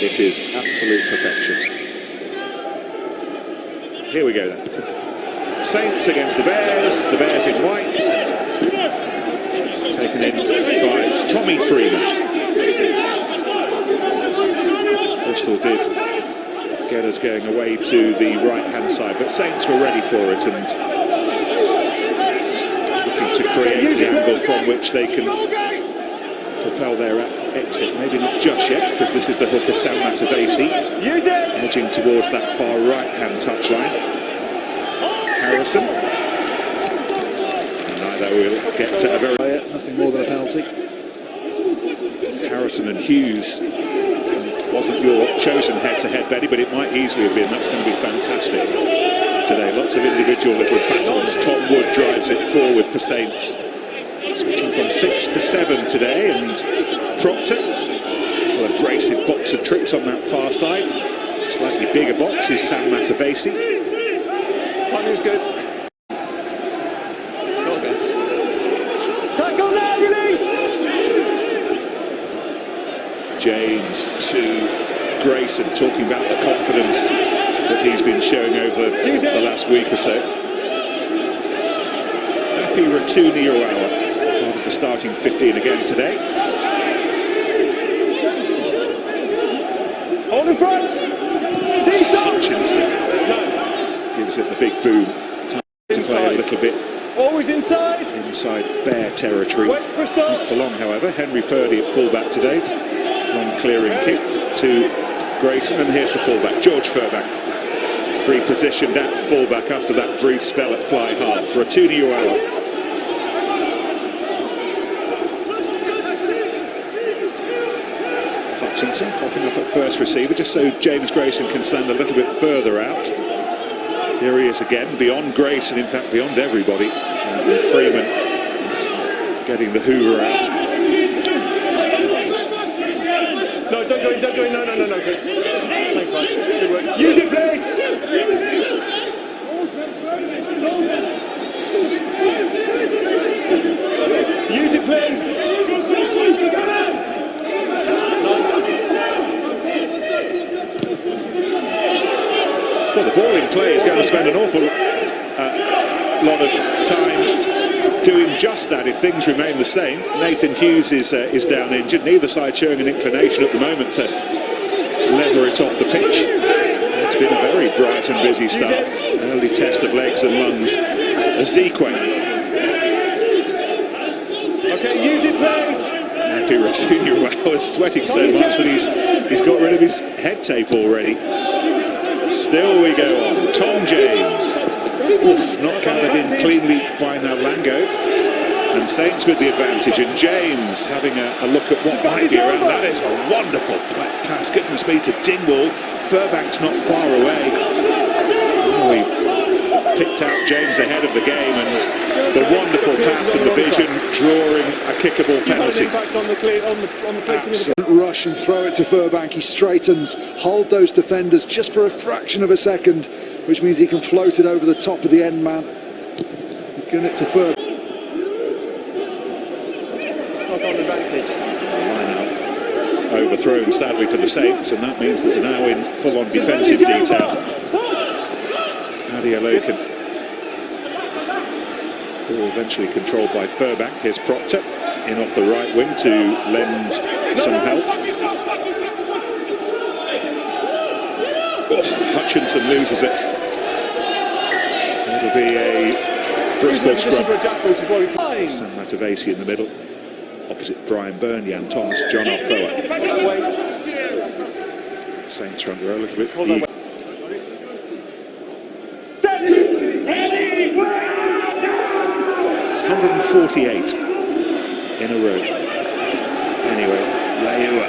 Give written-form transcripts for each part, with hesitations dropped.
It is absolute perfection. Here we go then. Saints against the Bears in whites. Taken in by Tommy Freeman. Bristol did get us going away to the right-hand side, but Saints were ready for it and looking to create the angle from which they can propel their exit. Maybe not just yet, because this is the hooker Sam Matavesi, edging towards that far right-hand touchline. Harrison. Neither will get to a very... Nothing more than a penalty. Harrison and Hughes wasn't your chosen head-to-head, Betty, but it might easily have been. That's going to be fantastic today. Lots of individual little battles. Tom Wood drives it forward for Saints. Switching from 6 to 7 today, and Proctor, well, a abrasive box of tricks on that far side. Slightly bigger box is Sam Matavesi. Timing's good. Tackle now, release! James to Grayson, talking about the confidence that he's been showing over the last week or so. Happy Ratuni-Urawa, part of the starting 15 again today. Hold in front! Hutchinson gives it the big boom. Time to play a little bit. Always inside Bear territory. Wait, Bristol. Not for long, however. Henry Purdy at fullback today. Long clearing kick to Grayson, and here's the fullback, George Furbank. Repositioned at fullback after that brief spell at fly half for Ratuni-Urawa. Hutchinson popping up at first receiver, just so James Grayson can stand a little bit further out. Here he is again, beyond Grayson, in fact beyond everybody. And Freeman getting the hoover out. No, don't go in, no, Chris. Thanks, guys. Good work. Use it, please! Use it, please! Well, the ball in play is going to spend an awful lot of time doing just that if things remain the same. Nathan Hughes is down injured. Neither side showing an inclination at the moment to lever it off the pitch. It's been a very bright and busy start. Early test of legs and lungs. Ezekwe. Okay, use it, please. Happy Ratuni-Urawa is sweating so much that he's got rid of his head tape already. Still we go on. Tom James. Oof, not gathered in cleanly by Nalango. And Saints with the advantage. And James having a look at what might be around. That is a wonderful pass. Goodness me, to Dingwall. Furbank's not far away. Oh, we picked out James ahead of the game. And the wonderful pass and the vision drawing a kickable penalty. Absolute rush and throw it to Furbank. He straightens, hold those defenders just for a fraction of a second, which means he can float it over the top of the end man. Giving it to Furbank. Not on advantage. Line-out overthrown sadly for the Saints, and that means that they're now in full-on defensive detail. Adeolokan. Ball eventually controlled by Furbank. Here's Proctor in off the right wing to lend some help. Oh, Hutchinson loses it. It'll be a Bristol scrum. Sam Matavesi in the middle. Opposite Brian Byrne, Jan Thomas, John Alfoa. Saints are under a little bit. It's 148 in a row. Anyway, Leua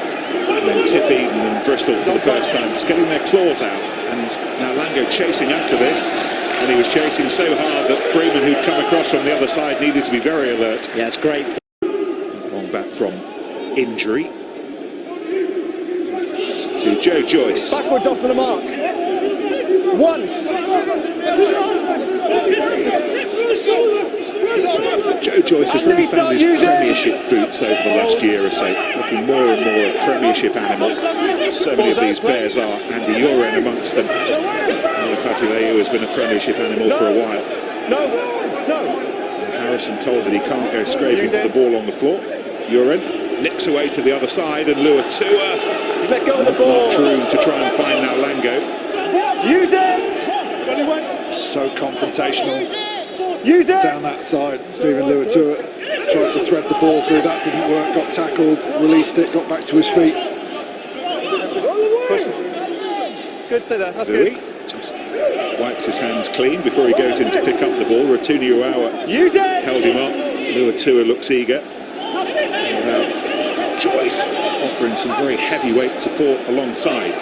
and then Tiff Eden and Bristol for the first time just getting their claws out, and now Lango chasing after this, and he was chasing so hard that Freeman, who'd come across from the other side, needed to be very alert. Yeah, it's great. Long back from injury to Joe Joyce. Backwards off of the mark. Once. Joe Joyce has really found his Premiership boots over the last year or so, looking more and more a Premiership animal. So many of these bears are. Andy, you're in amongst them. Patuleu has been a Premiership animal for a while. Harrison told that he can't go scraping for the ball on the floor. Uren nips away to the other side, and Luatua. Let go of the ball. Much room to try and find now Lango. Use it. So confrontational. Use it. Down that side, Stephen Luatua tried to thread the ball through. That didn't work. Got tackled, released it, got back to his feet. Push. Good, stay there. That's Louis good. just wipes his hands clean before he goes in to pick up the ball. Rotuni Uawa Use it. held him up. Luatua looks eager. Joyce offering some very heavyweight support alongside.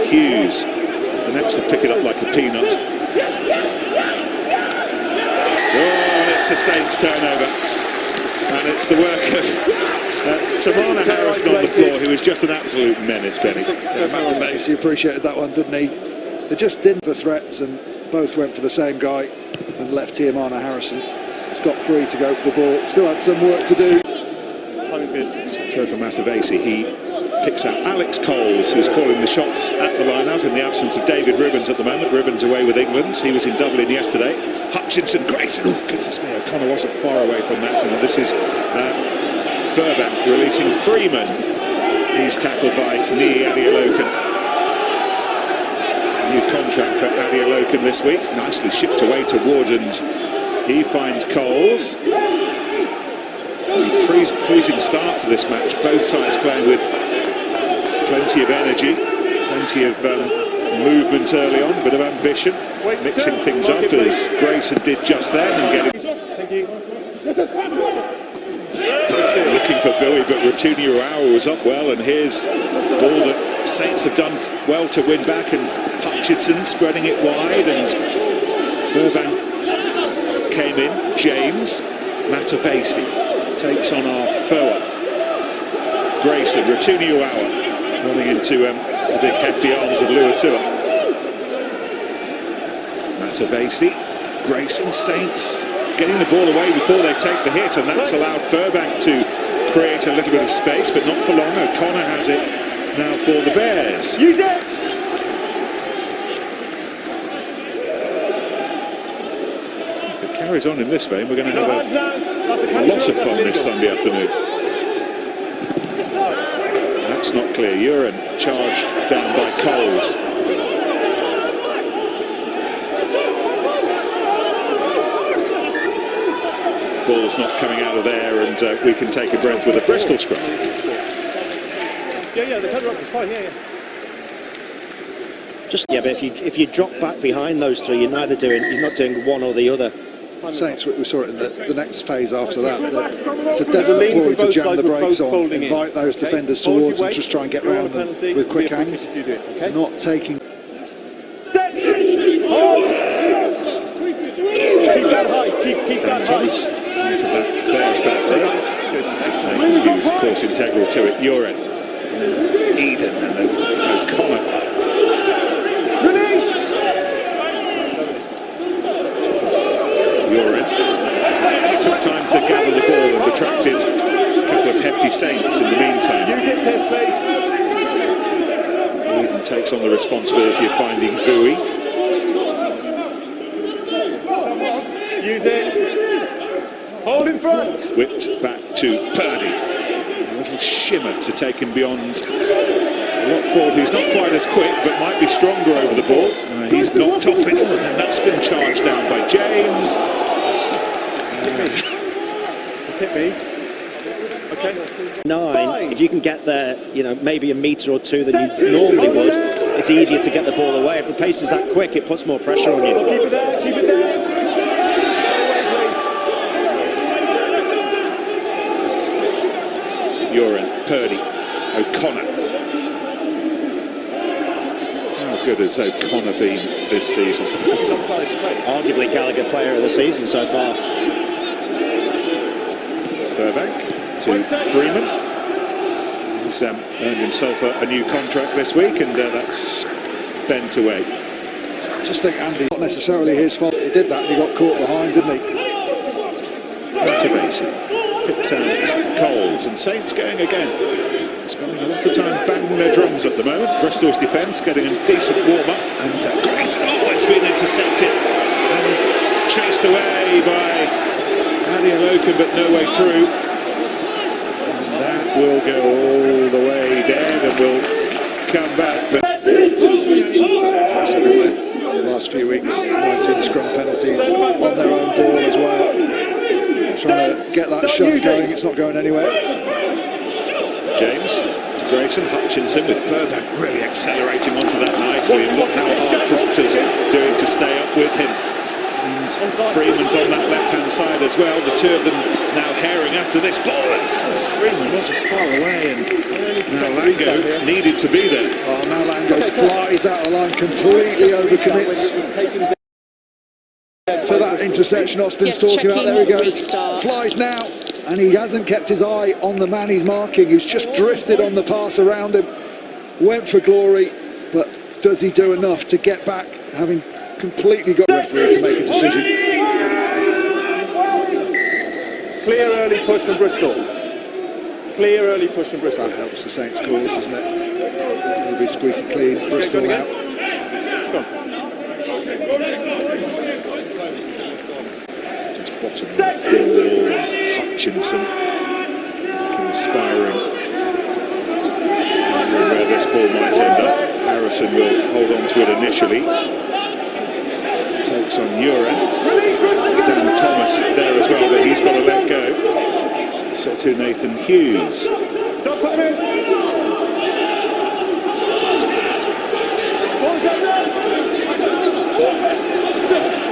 Hughes, the next to pick it up like a peanut. Oh, it's a Saints turnover. And it's the work of Tamana Harrison on the floor, who is just an absolute menace, Benny. He appreciated that one, didn't he? They just didn't the threats, and both went for the same guy and left Tiamana Harrison scot free to go for the ball. Still had some work to do. Throw for Matavesi. He picks out Alex Coles, who's calling the shots at the line-out in the absence of David Ribbans at the moment. Ribbans away with England. He was in Dublin yesterday. Hutchinson, Grayson. Oh, goodness me, O'Connor wasn't far away from that. And this is Furbank releasing Freeman. He's tackled by Nii Adeolokan. New contract for Adeolokan this week. Nicely shipped away to Wood, and he finds Coles. Pleasing start to this match. Both sides playing with plenty of energy, plenty of movement early on, bit of ambition, mixing things up as Grayson did just then and getting. Thank you. Looking for Vui, but Rotuni Uawa was up well, and here's the ball that Saints have done well to win back, and Hutchinson spreading it wide, and Furbank came in. James Matavesi takes on our Foa. Grayson, Rotuni Uawa running into the big hefty arms of Luatua. Matavesi, Grayson, Saints getting the ball away before they take the hit, and that's allowed Furbank to create a little bit of space, but not for long. O'Connor has it now for the Bears. Use it. If it carries on in this vein, we're going to have a lot of fun this Sunday afternoon. That's not clear. Uren charged down by Coles. Ball's not coming out of there, and we can take a breath with a Bristol scrum. Yeah, the cover up is fine. Yeah. But if you drop back behind those three, you're not doing one or the other. Saints, we saw it in the next phase after that. It's a desperate ploy to jam the brakes on, invite those defenders towards and just try and get around them with quick hands. Not taking. Set! Hold! Keep that high, keep that high. Out of that Bears back row. Hughes, of course, integral to it. Uren, Eden, and O'Connor. Release! Uren took time to gather the ball and attracted a couple of hefty Saints in the meantime. Use it, Ted, please. Eden takes on the responsibility of finding Vui. Use it. Hold in front. Whipped back to Purdy. A little shimmer to take him beyond Watford, who's not quite as quick but might be stronger over the ball. He's knocked off it, and that's been charged down by James. It's hit me. Okay. 9, if you can get there, maybe a metre or two than you normally would, it's easier to get the ball away. If the pace is that quick, it puts more pressure on you. Keep it there, keep it there. Uren, Purdy, O'Connor. How good has O'Connor been this season? Arguably Gallagher player of the season so far. Furbank to Freeman. He's earned himself a new contract this week, and that's bent away. Just think, Andy, not necessarily his fault. He did that and he got caught behind, didn't he? motivated. Picks out Coles, and Saints going again. Spending a lot of time banging their drums at the moment. Bristol's defence getting a decent warm-up, and Grayson, it's been intercepted and chased away by Adeoloken, but no way through. And that will go all the way down and will come back. But the last few weeks, 19 scrum penalties on their own ball as well. Trying to get that shot going, it's not going anywhere. James to Grayson, Hutchinson with Furbank really accelerating onto that nicely, and look how hard Proctor's doing to stay up with him. And Freeman's on that left-hand side as well, the two of them now herring after this ball, and Freeman wasn't far away, and now Lango needed to be there. Oh, now Lango flies out of the line, completely overcommits for that interception Austin's talking about. There he goes, flies now, and he hasn't kept his eye on the man he's marking, who's just drifted on the pass around him. Went for glory, but does he do enough to get back, having completely got the referee to make a decision? Clear early push from Bristol. Clear early push from Bristol. That helps the Saints' cause, doesn't it? It'll be squeaky clean. Bristol now. Just bottom right ball. Hutchinson inspiring. Where this ball might end up. Harrison will hold on to it initially. Takes on Uren. Dan Thomas there as well, but he's got to let go. So to Nathan Hughes. Don't put him in.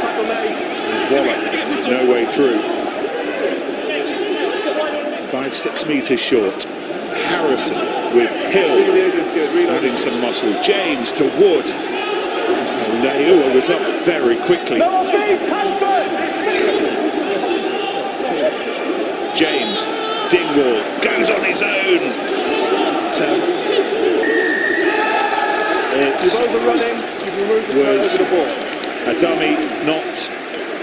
Tackle mate. Waller, no way through. 5-6 metres short. Harrison with Hill adding some muscle. James to Wood. Leua was up very quickly. James, Dingwall goes on his own. It was a dummy not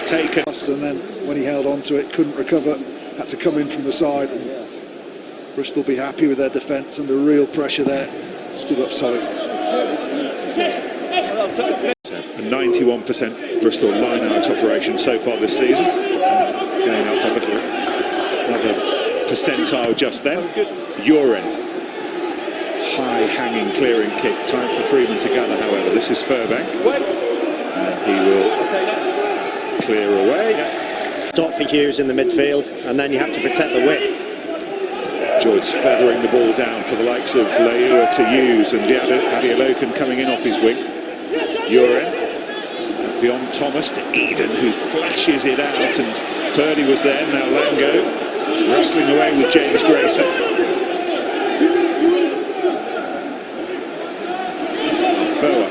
taken. And then when he held on to it, couldn't recover, had to come in from the side. And Bristol be happy with their defence, under real pressure there. Stood up solid. A 91% Bristol line-out operation so far this season. Going up a little, another percentile just then. Uren, high-hanging clearing kick. Time for Freeman to gather, however. This is Furbank. And he will clear away. Dot for Hughes in the midfield, and then you have to protect the width. Joyce feathering the ball down for the likes of Leua to use, and Adeoloken coming in off his wing. Uren beyond Thomas to Eden, who flashes it out, and Purdy was there. Now Lango is wrestling away with James Grayson. Foa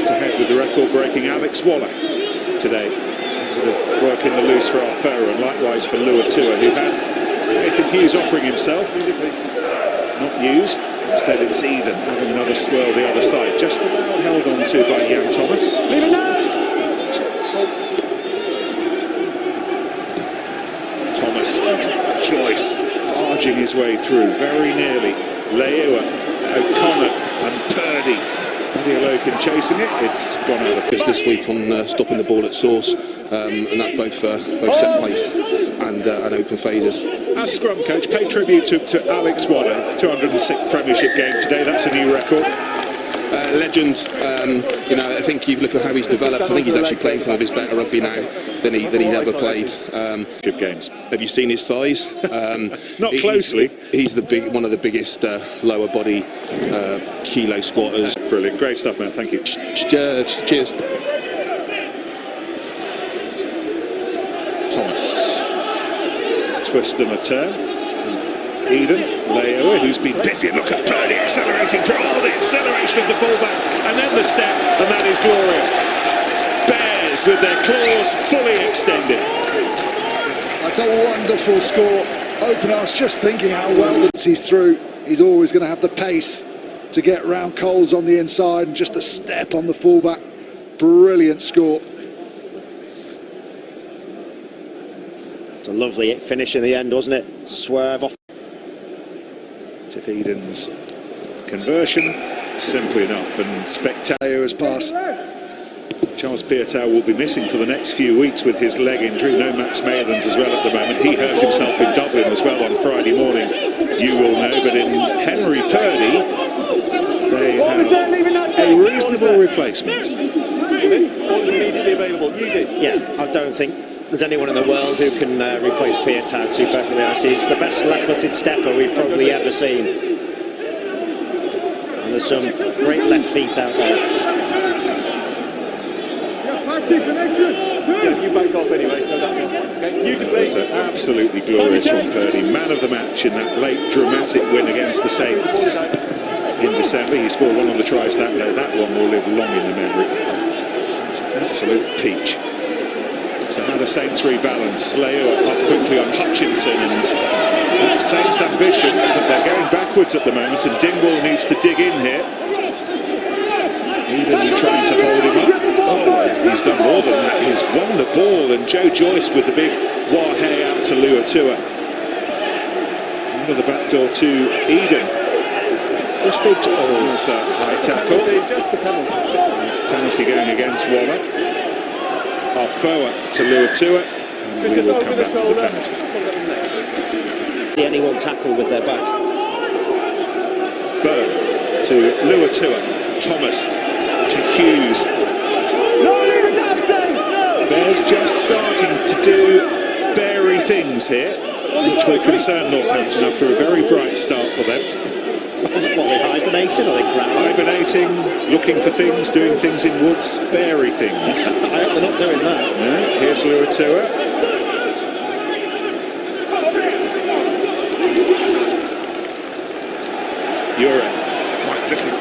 to head with the record-breaking Alex Waller today. A bit of work in the loose for Arfoa, and likewise for Luatua, who had Nathan Hughes offering himself, not used. Instead it's Eden having another swirl the other side, just about held on to by Jan Thomas. Thomas and Joyce barging his way through very nearly. Leua, O'Connor and Purdy. Adeoloken chasing it, it's gone out of just this week on stopping the ball at source, and that's both set place and open phases. As scrum coach, pay tribute to Alex Waller, 206th Premiership game today. That's a new record. Legend. I think you look at how he's developed. I think he's actually playing some of his better rugby now than he's ever played. Games. Have you seen his thighs? Not closely. He's one of the biggest lower body kilo squatters. Brilliant, great stuff, man. Thank you. Cheers. Thomas, twist and a turn. Eden, Leua, who's been busy. Look at Purdy accelerating for all the acceleration of the fullback, and then the step, and that is glorious. Bears with their claws fully extended. That's a wonderful score. Open, I was just thinking how well that he's through. He's always going to have the pace to get round Coles on the inside, and just a step on the fullback. Brilliant score. It's a lovely finish in the end, wasn't it? Swerve off. Tiff Eden's conversion, simple enough and spectacular as pass. Charles Piatow will be missing for the next few weeks with his leg injury. No Max Maylands as well at the moment. He hurt himself in Dublin as well on Friday morning, you will know. But in Henry Purdy, they have a reasonable replacement. Immediately available. Use it. Yeah, I don't think there's anyone in the world who can replace Piatow, to be perfectly honest. He's the best left-footed stepper we've probably ever seen. And there's some great left feet out there. Yeah, you backed off anyway, so that means okay. You to play. Absolutely glorious from Purdy. Man of the match in that late dramatic win against the Saints in December. He scored one of the tries that day. That one will live long in the memory. It's an absolute peach. So how the Saints rebalance. Leo up quickly on Hutchinson, and Saints ambition, but they're going backwards at the moment, and Dingwall needs to dig in here. Eden trying to hold him up. Oh, he's done more than that. He's won the ball, and Joe Joyce with the big Wahe out to Luatua. Under the back door to Eden. Bristol it's a high tackle. Just a penalty. Penalty going against Waller. Arfoa to Luatua. And we will come back to the penalty. Anyone tackle with their back. Bow to Luatua. Thomas to Hughes. Bears just starting to do beary things here, which will concern Northampton after a very bright start for them. What, they're hibernating, or they're grounding? Hibernating, looking for things, doing things in woods, beary things. I hope they're not doing that. No, here's Luatua. Uren, quite looking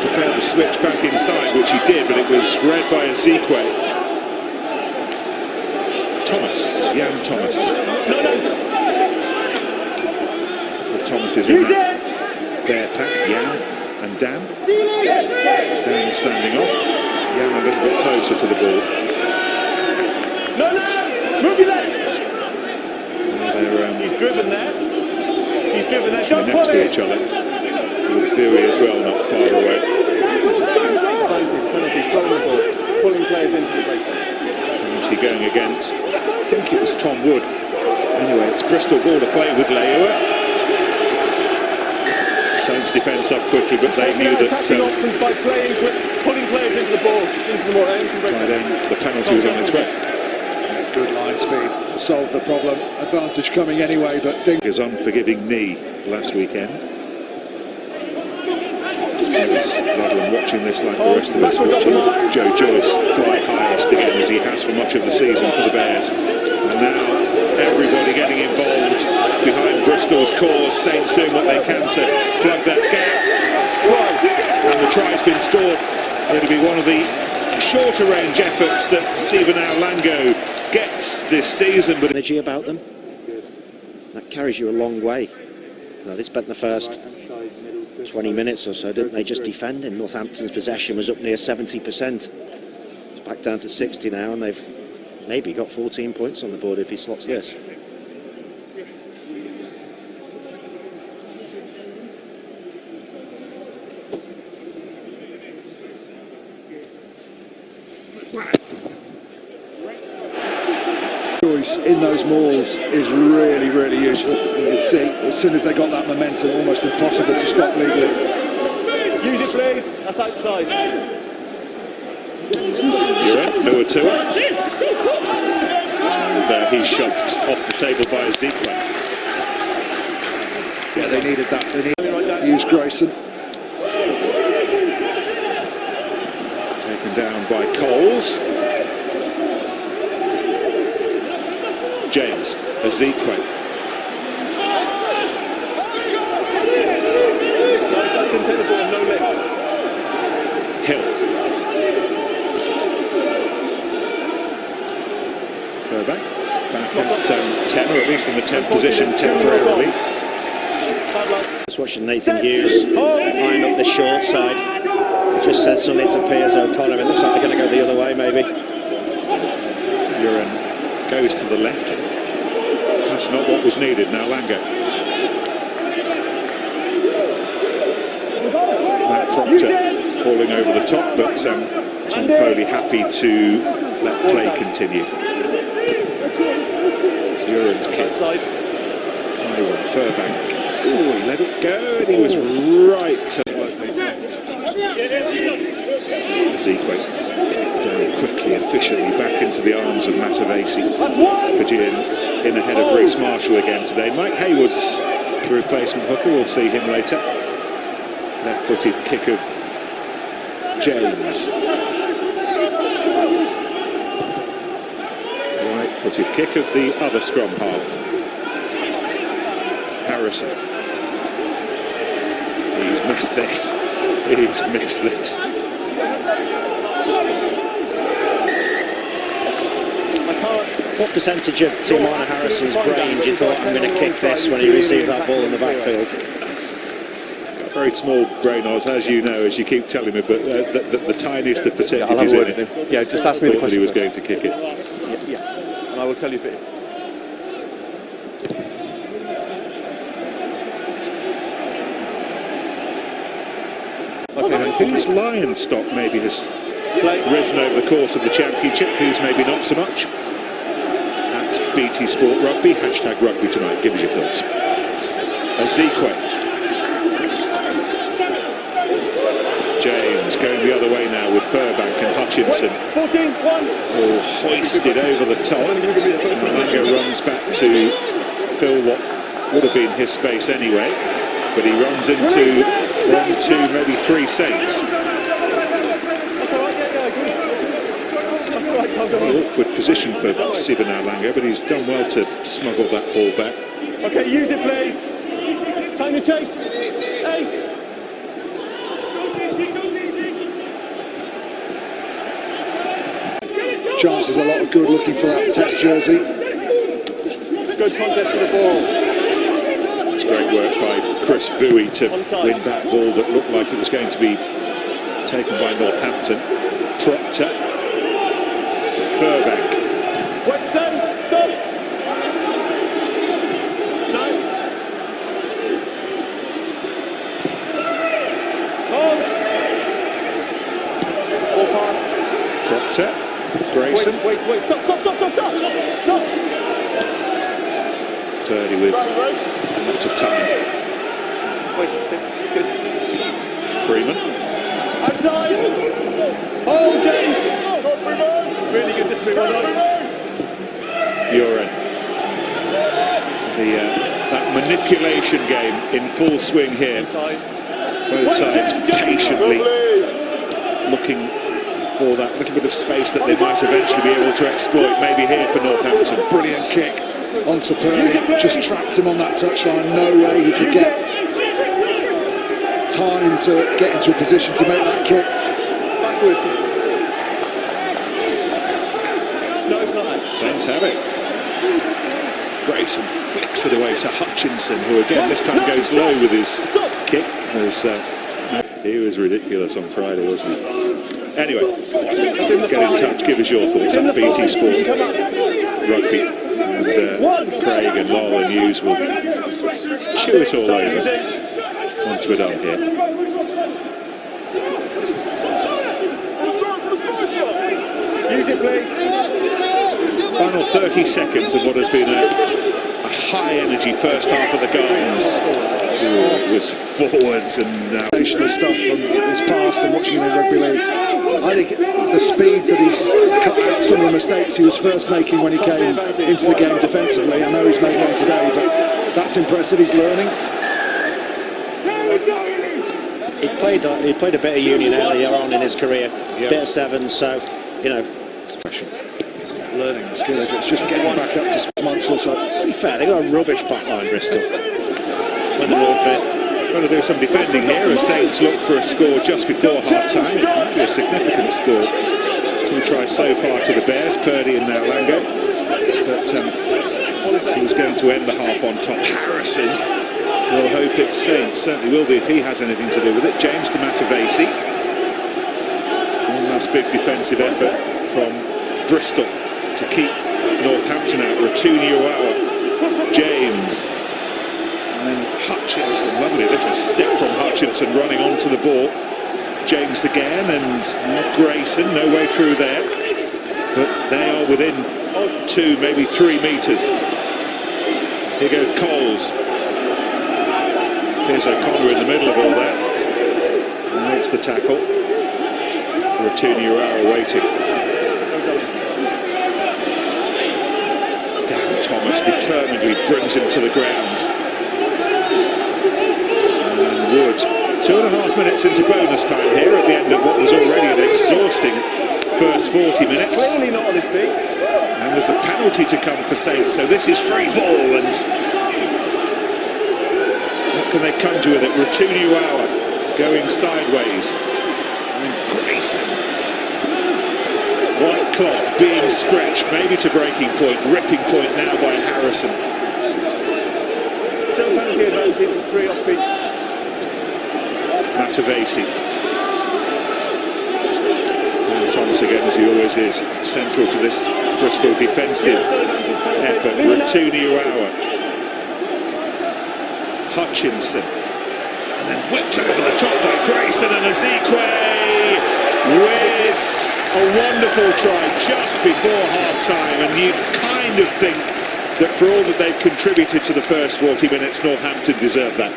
prepared to switch back inside, which he did, but it was read by Ezekiel. Thomas, Jan Thomas. Thomas is in that. Bear pack, Jan and Dan. Dan standing off. Jan a little bit closer to the ball. Move your leg. They're He's driven there. He's driven there. Don't next to each other. With Fury as well, not far away. Penalty, slowing the ball, pulling players into the break. Penalty going against, I think it was Tom Wood. Anyway, it's Bristol ball to play with Leua. Saints defence up quickly, but they knew that options by pulling players into the ball, by then the penalty was on its way. Good line speed, solved the problem. Advantage coming anyway, but His unforgiving knee last weekend. Rather watching this like the rest of us, watching Joe Joyce fly highest again as he has for much of the season for the Bears. And now everybody getting involved behind Bristol's cause. Saints doing what they can to plug that gap. And the try's been scored. Going to be one of the shorter range efforts that Stevenau Lango gets this season. But energy about them, that carries you a long way. Now, they spent the first 20 minutes or so, didn't they, just defending. Northampton's possession was up near 70%. It's back down to 60 now, and they've maybe got 14 points on the board if he slots this. Choice in those mauls is really, really useful. You can see, as soon as they got that momentum, almost impossible to stop legally. Use it, please. That's outside. Luatua. And he's shoved off the table by Ezekiel. Yeah, they needed that. They needed to use Grayson. Taken down by Coles. James, Ezekiel. Hill. Further back at 10, or at least in the 10th position temporarily. Just watching Nathan Hughes line up the short side. It just says something to Piers O'Connor. It looks like they're going to go the other way, maybe. Uren goes to the left. That's not what was needed now, Lango. Matt Proctor falling over the top, but Tom Foley happy to let play continue. Uran's kick. High one, Furbank. Oh, he let it go, and he was right. Ezekwe down quickly, efficiently, back into the arms of Matavesi. Fijian in ahead of Reece Marshall again today. Mike Haywood's the replacement hooker, we'll see him later. Left-footed kick of James. Right-footed kick of the other scrum half, Harrison. He's missed this. He's missed this. What percentage of Timana Harrison's brain do you thought, I'm going to kick this when he received that ball in the backfield? Very small brain, Oz, as you know, as you keep telling me, but the tiniest of percentages in it. Yeah, just ask me the question. He was going to kick it. Yeah, and I will tell you if it is. Okay, whose lion stock maybe has risen over the course of the championship, who's maybe not so much? At BT Sport Rugby, hashtag rugby tonight, give us your thoughts. Ezekwe. James going the other way now with Furbank and Hutchinson. 14-1. All hoisted over the top. Lango runs back to fill what would have been his space anyway, but he runs into 1, 2, maybe 3 Saints. Awkward position for Sibana Lango, but he's done well to smuggle that ball back. Okay, use it, please. Time to chase. 8. Chances a lot of good looking for that test jersey. Good contest for the ball. It's great work by Chris Vui to win that ball that looked like it was going to be taken by Northampton. Proctor. Furbank. Wait, stand, stop. No. Hold. Ball past. Proctor. Grayson. Wait, stop. Turdy with lots of time. Wait, good. Freeman. Outside. Oh, James. Not Freeman. Really good display. Well done. Uran. That manipulation game in full swing here. Both sides patiently looking for that little bit of space that they might eventually be able to exploit, maybe here for Northampton. Brilliant kick onto Purdy, just trapped him on that touchline. No way he could get time to get into a position to make that kick. Backwards. No, it's not that. Saints have it. Grayson flicks it away to Hutchinson, who again this time goes low with his kick. He was ridiculous on Friday, wasn't he? Anyway, get in touch, give us your thoughts at BT Sport Rugby, and Craig and Lowell and Hughes will chew it all over once we're done here. Use it, please. Final 30 seconds of what has been a high-energy first half of the Gardens. Was forwards and Stuff from his past and watching him in rugby league. I think the speed that he's cut out some of the mistakes he was first making when he came into the game defensively. I know he's made one today, but that's impressive. He's learning. He played a bit of union earlier on in his career, bit of sevens, so you know. It's learning the skills. It's just getting back up to 6 months or so. To be fair, they got a rubbish backline, Bristol, when they're all fit. Going to do some defending here as Saints look for a score just before half-time. It might be a significant score. 2 tries so far to the Bears, Purdy and now Lango. But he was going to end the half on top. Harrison will hope it's Saints. Certainly will be if he has anything to do with it. James to Matavesi. One last big defensive effort from Bristol to keep Northampton out. Ratuni Uwawa James. And then Hutchinson, lovely little step from Hutchinson running onto the ball. James again, and Grayson, no way through there. But they are within 2, maybe 3 metres. Here goes Coles. Here's O'Connor in the middle of all that. And makes the tackle. Rotuniuara waiting. Dan Thomas determinedly brings him to the ground. And Wood, 2.5 minutes into bonus time here at the end of what was already an exhausting first 40 minutes. Clearly not on his feet. And there's a penalty to come for Saints, so this is free ball, and what can they conjure with it? Rotuniuara going sideways. And Grayson. White cloth being stretched, maybe to breaking point, ripping point now by Harrison. Still penalty advantage with 3 off feet. Matavesi. And Thomas again, as he always is, central to this Bristol defensive effort. Rotuniuara. Hutchinson. And then whipped over the top by Grayson, and Ezekwe with a wonderful try just before half-time, and you'd kind of think that for all that they've contributed to the first 40 minutes, Northampton deserve that.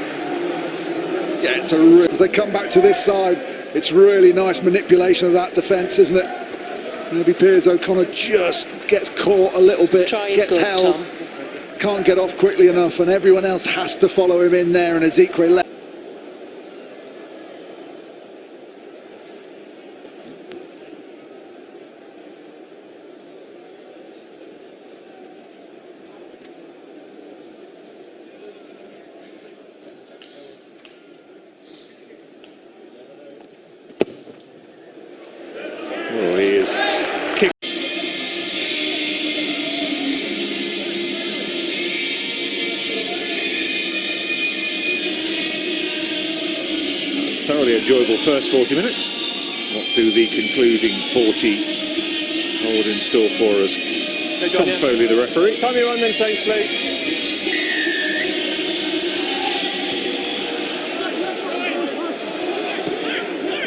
Yeah, it's as they come back to this side, it's really nice manipulation of that defence, isn't it? Maybe Piers O'Connor just gets caught a little bit, gets held, can't get off quickly enough, and everyone else has to follow him in there, and Ezekwe left. Oh, he is kicked. That's a thoroughly enjoyable first 40 minutes. What do the concluding 40 hold in store for us? Tom Foley, the referee. Time you run then, Saints, please.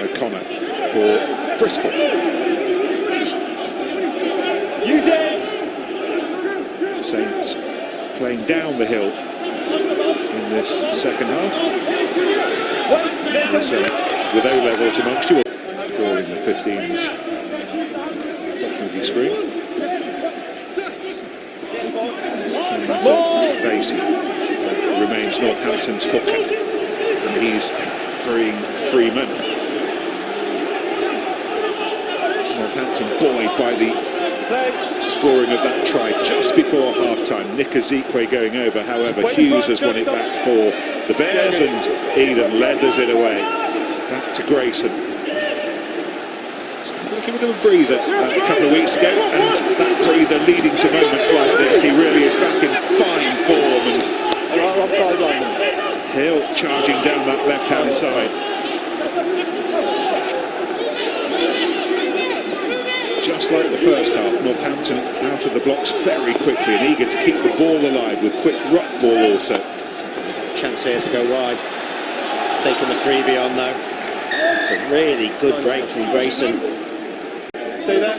O'Connor for Bristol. Use it! Saints playing down the hill in this second half. So, with O-levels amongst you, all in the 15s. Bottom of your screen. Vasey remains Northampton's hooker, and he's freeing Freeman. Northampton buoyed by the scoring of that try just before half-time. Nick Ezekwe going over, however, Hughes has won it back for the Bears, and Eden leathers it away. Back to Grayson. Give him a breather a couple of weeks ago, and that breather leading to moments like this. He really is back in fine form, and offside lines. Hill charging down that left-hand side. Just like the first half, Northampton out of the blocks very quickly and eager to keep the ball alive with quick ruck ball also. Chance here to go wide. He's taken the freebie on though. It's a really good break from Grayson. Stay there.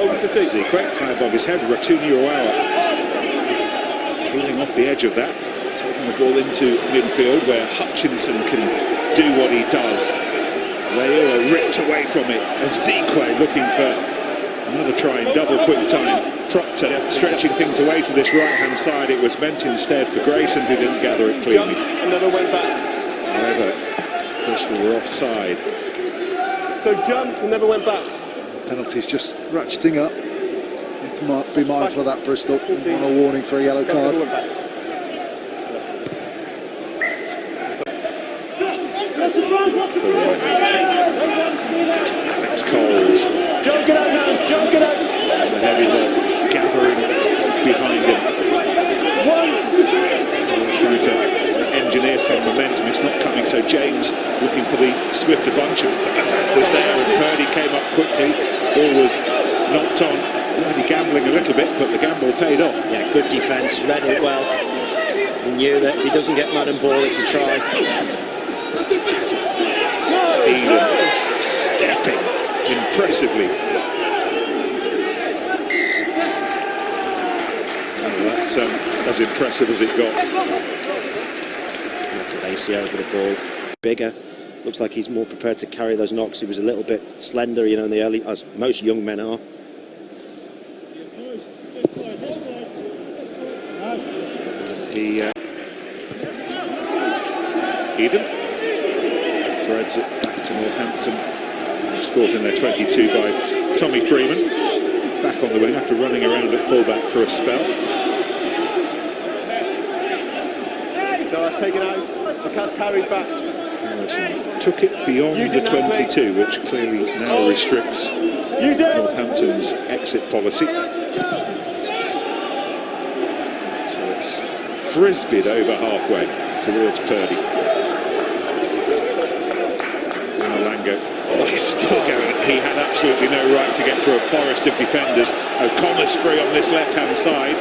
Over 50. Ezekwe high above his head. Rotuniuara peeling off the edge of that, taking the ball into midfield where Hutchinson can do what he does. Leila ripped away from it. Ezekwe looking for another try in double quick time. Proctor stretching things away to this right-hand side. It was meant instead for Grayson, who didn't gather it cleanly. Jumped and never went back. However, Bristol were offside. So jumped and never went back. Penalties just ratcheting up. Need to be mindful of that, Bristol. On a warning for a yellow card. Alex Coles. Jump, get out now! Jump, get out! The heavy lock gathering behind him. Once! Trying to engineer some momentum. It's not coming, so James looking for the swifter bunch, and that was there, and Purdy came up quickly. Ball was knocked on. Purdy gambling a little bit, but the gamble paid off. Yeah, good defence, read it well. He knew that if he doesn't get Madden ball, it's a try. Eden stepping impressively. That's as impressive as it got. That's Abacia over the ball. Bigger. Looks like he's more prepared to carry those knocks. He was a little bit slender, you know, in the early, as most young men are. Eden threads it back to Northampton. It's caught in their 22 by Tommy Freeman. Back on the wing after running around at fullback for a spell. No, that's taken out. The cat's carried back. Harrison took it beyond the 22, which clearly now restricts Northampton's exit policy. So it's frisbeed over halfway towards Purdy. Now Lango, he's still going. He had absolutely no right to get through a forest of defenders. O'Connor's free on this left-hand side.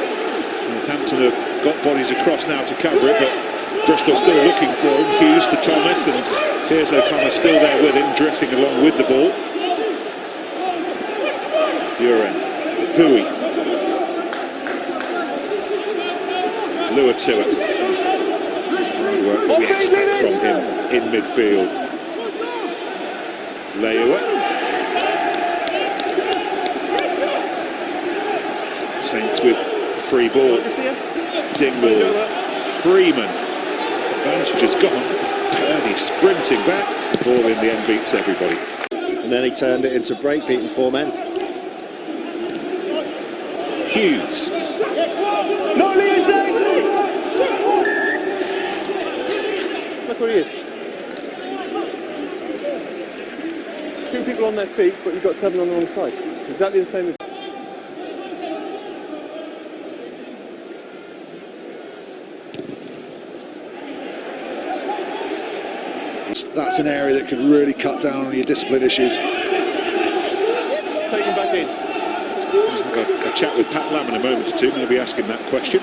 Northampton have got bodies across now to cover it, but Bristol still looking for him. Hughes to Thomas, and here's O'Connor still there with him, drifting along with the ball. Buren, Fui, lure to it. Hard work that we expect from him in midfield. Leua. Saints with free ball. Dingwall. Freeman. Advantage is gone. Purdy sprinting back. Ball in the end beats everybody. And then he turned it into break, beating 4 men. Hughes. No, leave it safe! Look where he is. 2 people on their feet, but you've got 7 on the wrong side. Exactly the same as... That's an area that could really cut down on your discipline issues. Take him back in. A chat with Pat Lam in a moment or two. We'll be asking that question.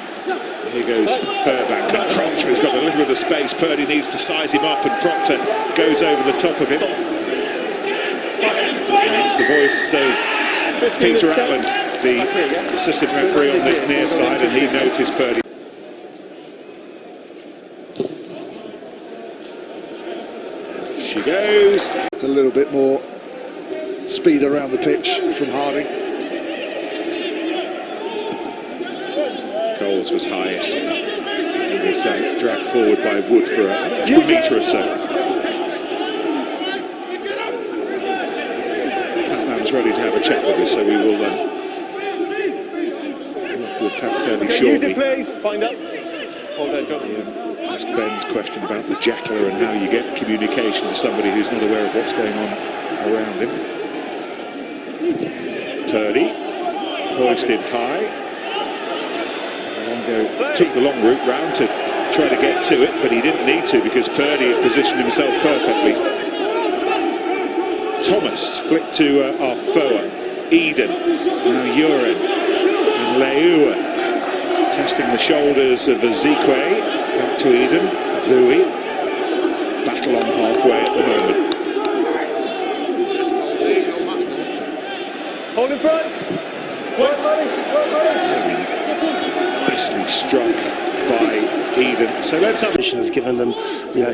Here goes Fairbank. Proctor has got a little bit of space. Purdy needs to size him up, and Proctor goes over the top of him. And it's the voice of Peter Allen, the assistant referee on this near side, and he noticed Purdy. She goes. It's a little bit more speed around the pitch from Harding. Coles was highest. He was dragged forward by Wood for a metre or so. Patman's ready to have a chat with us, so we will work with Pat fairly shortly. Use it, please. Find up. Hold there, John. Ask Ben's question about the jackler and how you get communication to somebody who's not aware of what's going on around him. Purdy, hoisted high. Longo took the long route round to try to get to it, but he didn't need to because Purdy had positioned himself perfectly. Thomas flicked to Arfoa. Eden, now Uren, and Leua testing the shoulders of Ezekwe. Back to Eden, Vui. Battle on halfway at the moment. Hold in front. Nicely struck by Eden. So let's have. Has given them,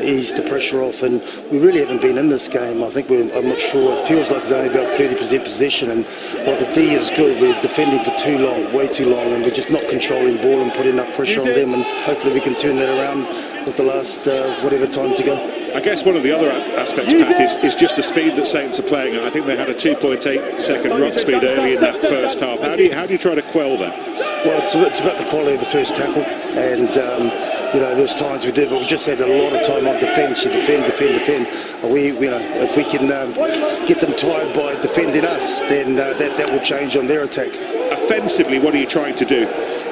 eased the pressure off, and we really haven't been in this game. I think I'm not sure. It feels like it's only about 30% possession, and while the D is good, we're defending for too long, way too long, and we're just not controlling the ball and putting enough pressure on them. And hopefully we can turn that around with the last whatever time to go. I guess one of the other aspects, Pat, is just the speed that Saints are playing at. I think they had a 2.8 second rock speed early in that first half. How do you try to quell that? Well, it's about the quality of the first tackle, and there's times we did, but we just had a lot of time on defence. You defend. If we can get them tired by defending us, then that will change on their attack. Offensively, what are you trying to do?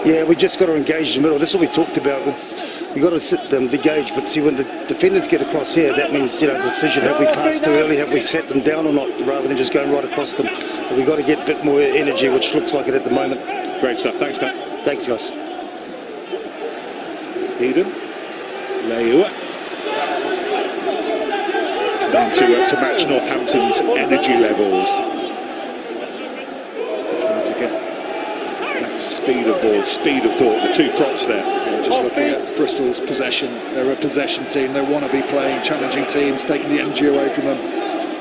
Yeah, we just got to engage the middle. That's what we talked about. We got to sit them and engage. But see, when the defenders get across here, that means, you know, decision, have we passed too early, have we set them down or not, rather than just going right across them. But we've got to get a bit more energy, which looks like it at the moment. Great stuff. Thanks, Pat. Thanks, guys. Eden, Leua. To match Northampton's energy levels. Trying to get that speed of ball, speed of thought, the two props there. Just looking at Bristol's possession, they're a possession team, they want to be playing challenging teams, taking the energy away from them.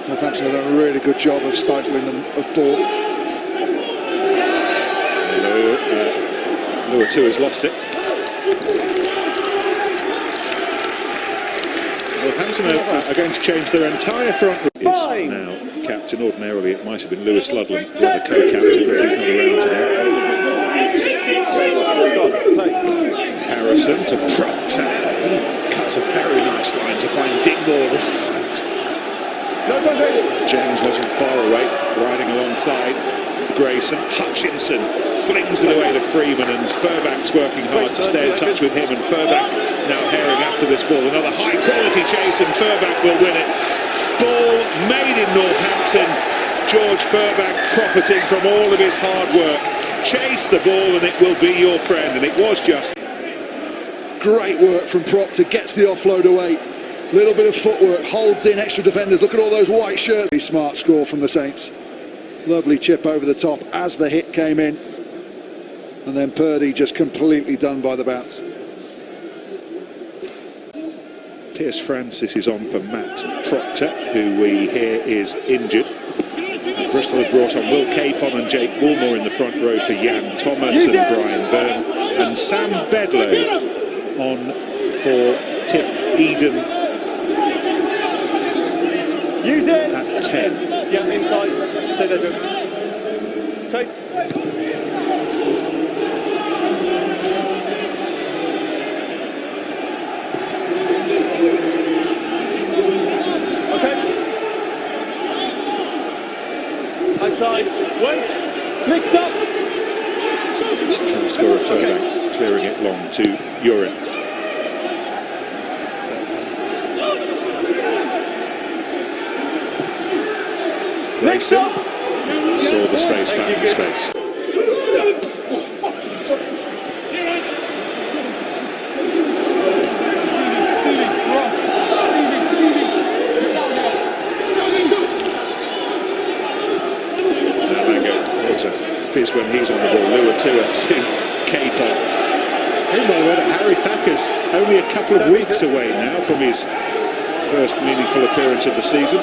Northampton have done a really good job of stifling them of ball. Lua 2 has lost it. Northampton are going to change their entire front. Is now captain. Ordinarily it might have been Lewis Ludlam, the other co-captain, but he's not around today. Harrison to Proctor. Cuts a very nice line to find Dingwall. James wasn't far away, riding alongside Grayson. Hutchinson flings it away to Freeman, and Furbank's working hard to stay in touch with him, and Furbank now herring after this ball. Another high quality chase, and Furbank will win it. Ball made in Northampton. George Furbank profiting from all of his hard work. Chase the ball and it will be your friend, and it was just. Great work from Proctor, gets the offload away. Little bit of footwork, holds in extra defenders. Look at all those white shirts. Very smart score from the Saints. Lovely chip over the top as the hit came in. And then Purdy just completely done by the bounce. Pierce Francis is on for Matt Proctor, who we hear is injured. And Bristol have brought on Will Capon and Jake Woolmore in the front row for Jan Thomas and Brian Byrne. And Sam Bedlow on for Tiff Eden at 10. Yeah, inside. Say that. Trace. Okay. Outside. Wait. Mixed up. Trying to score a further, clearing it long to Urin. Grayson saw the space, found the space. Now Mango, there's a fizz when he's on the ball. Lua 2 to Capon. By the way, that Harry Thacker's only a couple of weeks away now from his first meaningful appearance of the season.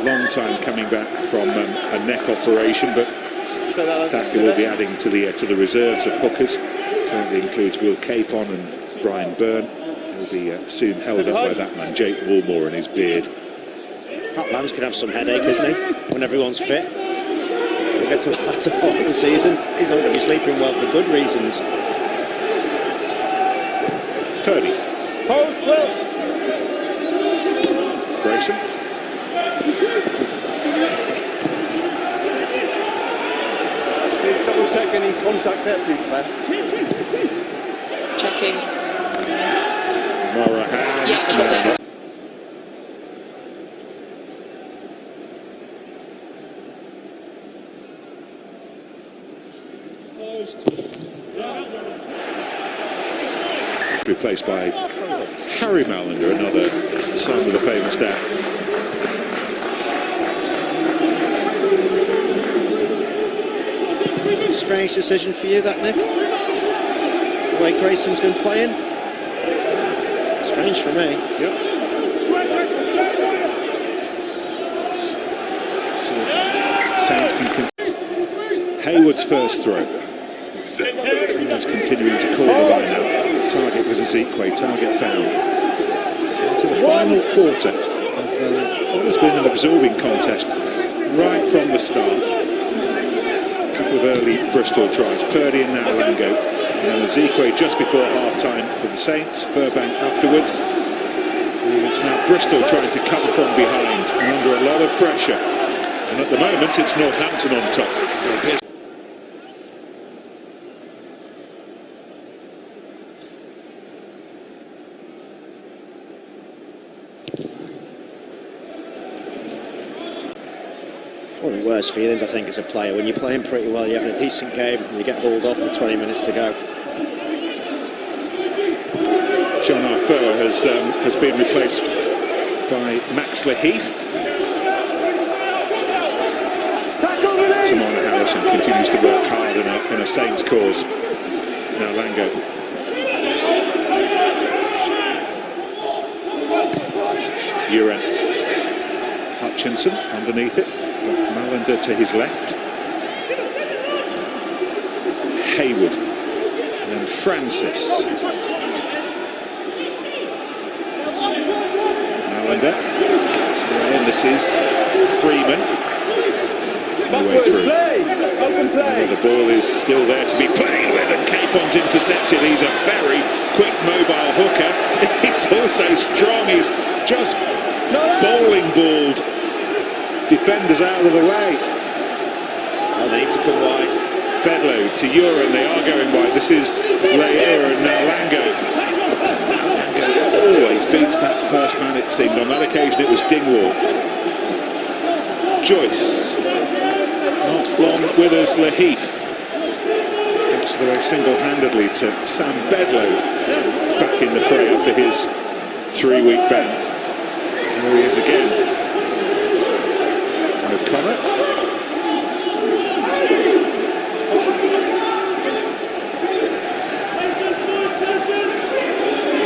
Long time coming back from a neck operation, but Thacker will be adding to the reserves of hookers. Currently includes Will Capon and Brian Byrne. He'll be soon held up by that man, Jake Woolmore, and his beard. Pat Lamb's going to have some headache, isn't he, when everyone's fit? We'll get to the latter part of the season. He's not going to be sleeping well for good reasons. Purdy. Grayson. Double check any contact there, please, Claire. Checking. Morahan. Yeah, he's dead. Replaced by Harry Malander, another son of the famous dad. Strange decision for you, that, Nick? The way Grayson's been playing? Strange for me. Yep. Saints can Hayward's first throw. He's continuing to call the line out. Target was Ezekwe, target found. To the final quarter of what has been an absorbing contest right from the start. With early Bristol tries, Purdy and now Lango, and Ezekwe just before half-time for the Saints, Furbank afterwards. It's now Bristol trying to come from behind and under a lot of pressure, and at the moment it's Northampton on top. One of the worst feelings, I think, as a player, when you're playing pretty well, you're having a decent game, and you get hauled off with 20 minutes to go. John Arthur has been replaced by Max Laheath. Tamara Harrison continues to work hard in a Saints cause. Now Lango. Uren. Hutchinson underneath it. Malander to his left. Hayward. And then Francis. Malander gets away, and this is Freeman. Backwards play! Open play! The ball is still there to be played with, and Capon's intercepted. He's a very quick mobile hooker. He's also strong. He's just bowling balled defenders out of the way. Oh, they need to come wide. Bedlow to Uren. They are going wide. This is Leia and now Lango. Lango always beats that first man, it seemed. On that occasion it was Dingwall. Joyce. Not long with us, Laheath. Gets the way single-handedly to Sam Bedlow. Back in the fray after his 3-week ban. There he is again. O'Connor.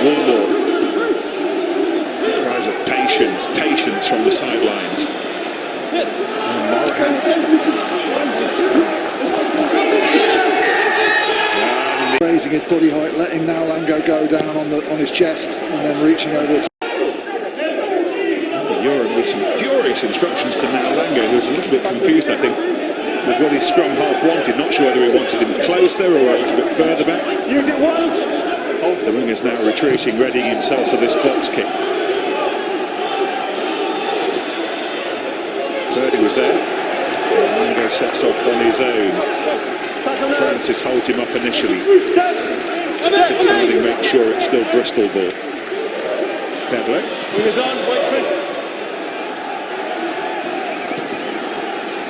Warmore. Cries of patience from the sidelines. Raising his body height, letting now Lango go down on his chest, and then reaching over the Uren with some furious instructions to now Lango, who was a little bit confused, I think, with what his scrum half wanted. Not sure whether he wanted him closer or a little bit further back. Use it once! The wing is now retreating, readying himself for this box kick. Purdy was there. Lango sets off on his own. Francis holds him up initially. Fitzharding makes sure it's still Bristol ball. Bedlow.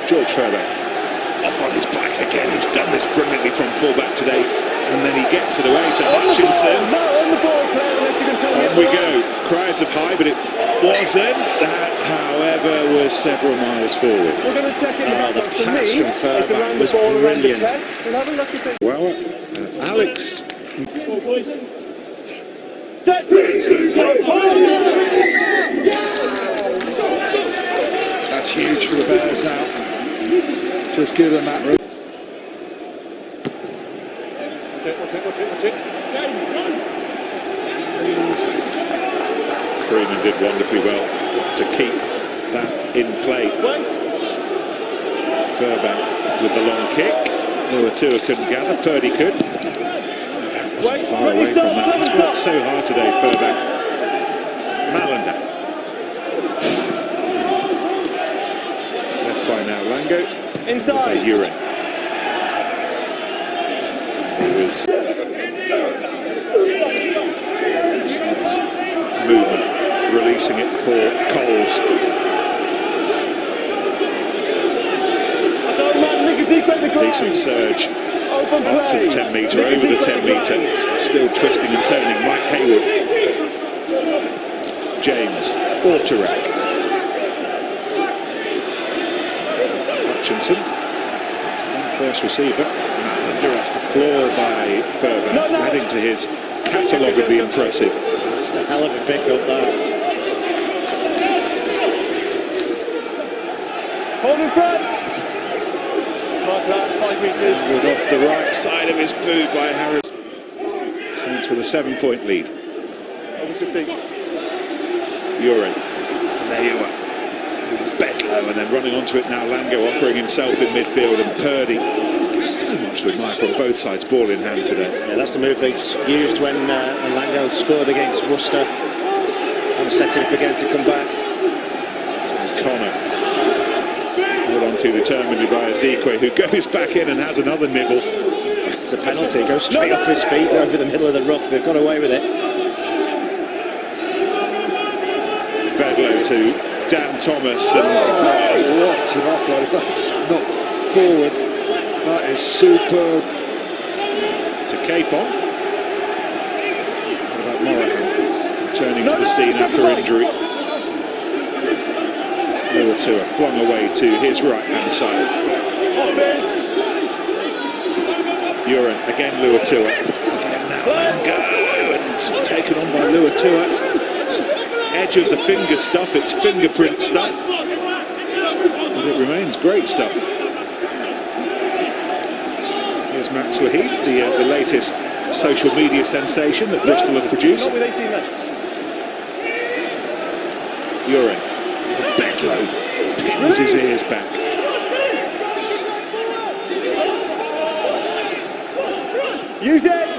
George Fairbank off on his back again. He's done this brilliantly from fullback today, and then he gets it away to Hutchinson. On the ball, player, unless you can tell me. On we go. Cries of high, but it wasn't. That, however, was several miles forward. We're going to check it. The pass from Fairbank was brilliant. Well, Alex. Set! That's huge for the Bears now. Just give them that. Freeman did wonderfully well to keep that in play. Furbank with the long kick. There were two who couldn't gather. Purdy could. Furbank wasn't far away from that. He's worked so hard today, Furbank. Malander. Left by now Lango. Inside. Uren. There was slight movement, releasing it for Coles. Decent surge up to the 10 metre, over the 10 metre, still twisting and turning. Mike Hayward, James, Autorek, Hutchinson, first receiver, under off the floor by Furbank, adding to his catalogue of the impressive. It's a hell of a pick-up there. Hold in front! Mark that, 5 metres. Off the right side of his boot by Harris. Saints with a 7-point lead. Over 15. Uren. And there you are. Bedlow, and then running onto it now Lango, offering himself in midfield, and Purdy. So much to admire from both sides, ball in hand today. Yeah, that's the move they used when Lango scored against Worcester. And set it up again to come back. And Connor. Hold on to determinedly by Ezekwe, who goes back in and has another nibble. It's a penalty. It goes straight off his feet over the middle of the ruck. They've got away with it. Bedlow to Dan Thomas, and what an offload. That's not forward. That is superb. to Capon. What about Morahan returning to the scene after injury? Luatua flung away to his right-hand side. Uren, again Luatua. Again now Mango, and taken on by Luatua. Edge of the finger stuff, it's fingerprint stuff. But it remains great stuff. Here's Max Laheath, the latest social media sensation that Bristol have produced. Uren, Bedlow pins his ears back. Use it!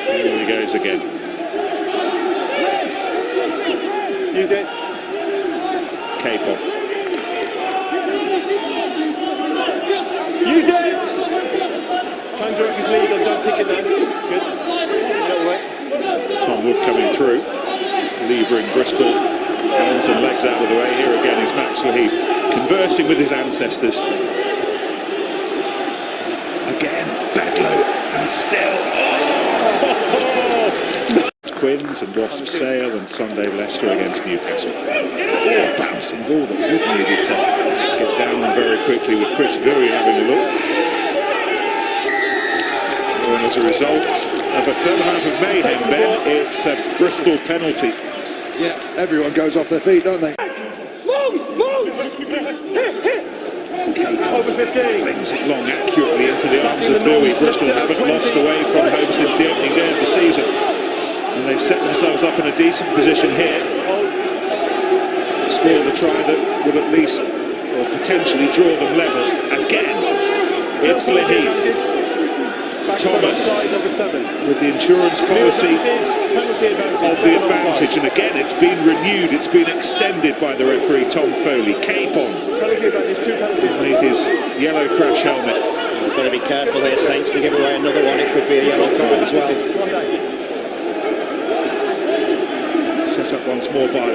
Here he goes again. Use it. Capon. Use it! Panzer his lead and don't pick it down. Good. That way. Tom Wood coming through, levering Bristol, arms and legs out of the way. Here again is Max Laheath, conversing with his ancestors. Again, Bedlow, and still, Quins and Wasp Sale and Sunday Leicester against Newcastle. A bouncing ball that Wood needed to get down very quickly, with Chris Very having a look. And as a result of a third half of mayhem, Ben, it's a Bristol penalty. Yeah, everyone goes off their feet, don't they? Over 15. Flings it long accurately into the arms of Bowie. Bristol haven't lost away from home since the opening day of the season, and they've set themselves up in a decent position here to score the try that will at least, or potentially, draw them level. Again, it's Laheath. Thomas with the insurance policy of the advantage, and again it's been renewed, it's been extended by the referee Tom Foley. Capon beneath his yellow crash helmet. He's got to be careful here, Saints, to give away another one. It could be a yellow card as well. Set up once more by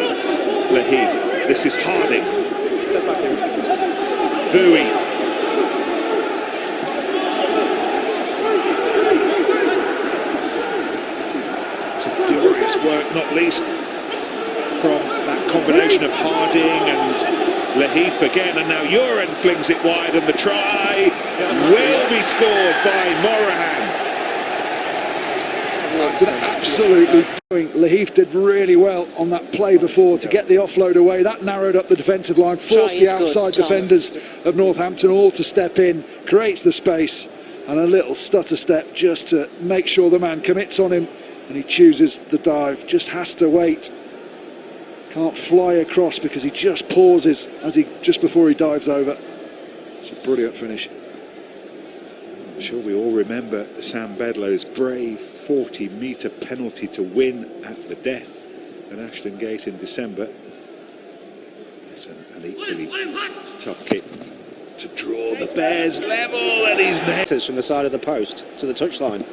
Laheath. This is Harding. Bowie. Work, not least from that combination of Harding and Laheath again, and now Uren flings it wide, and the try will be scored by Morahan. That's an absolutely doing. Laheath did really well on that play before to get the offload away. That narrowed up the defensive line, forced the outside defenders of Northampton all to step in, creates the space, and a little stutter step just to make sure the man commits on him. And he chooses the dive, just has to wait. Can't fly across because he just pauses just before he dives over. It's a brilliant finish. I'm sure we all remember Sam Bedlow's brave 40-metre penalty to win at the death at Ashton Gate in December. It's an equally tough kick to draw the Bears level, and he's there. From the side of the post to the touchline.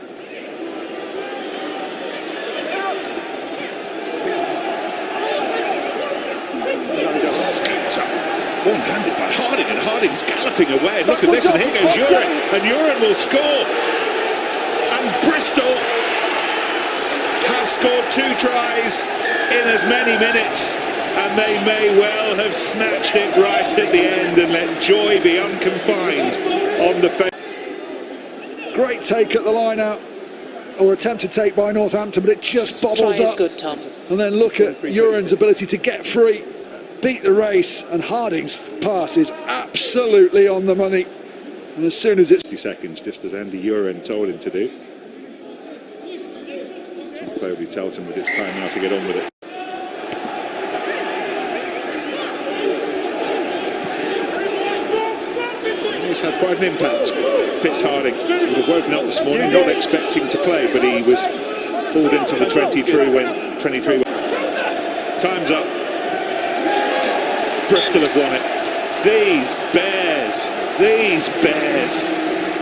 Scoops up, one-handed by Harding, and Harding's galloping away. And look at this, and here goes Uren, and Uren will score. And Bristol have scored 2 tries in as many minutes, and they may well have snatched it right at the end and let joy be unconfined on the face. Great take at the line out, or attempted take by Northampton, but it just bobbles up. Good, Tom. And then look at Uren's ability to get free, beat the race, and Harding's pass is absolutely on the money. And as soon as it's 60 seconds, just as Andy Uren told him to do. Tom Foley tells him that it's time now to get on with it. He's had quite an impact. Fitz Harding would have woken up this morning not expecting to play, but he was pulled into the 23 when 23. Time's up. Bristol have won it. These Bears.